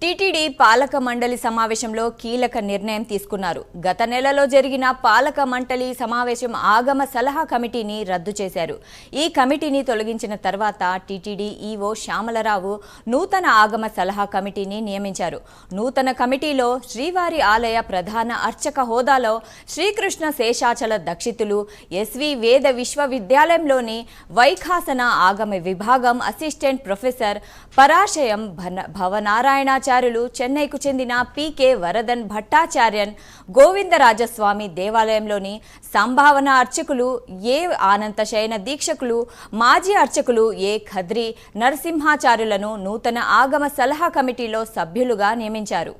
TTD పాలక మండలి సమావేశంలో కీలక నిర్ణయం తీసుకున్నారు. గత నెలలో జరిగిన పాలక మండలి సమావేశం ఆగమ సలహా కమిటీని రద్దు చేశారు. ఈ కమిటీని తొలగించిన తర్వాత టీటీడీ ఈవో శ్యామలరావు నూతన ఆగమ సలహా కమిటీని నియమించారు. నూతన కమిటీలో శ్రీవారి ఆలయ ప్రధాన అర్చక హోదాలో శ్రీకృష్ణ శేషాచల దక్షితులు, ఎస్వి వేద విశ్వవిద్యాలయంలోని వైఖాసన ఆగమ విభాగం అసిస్టెంట్ ప్రొఫెసర్ పరాశయం భవనారాయణాచార్యులు, చెన్నైకు చెందిన పీకే వరదన్ భట్టాచార్యన్, గోవిందరాజస్వామి దేవాలయంలోని సంభావన అర్చకులు ఏ ఆనంత శయన దీక్షకులు, మాజీ అర్చకులు ఏ ఖద్రి నరసింహాచార్యులను నూతన ఆగమ సలహా కమిటీలో సభ్యులుగా నియమించారు.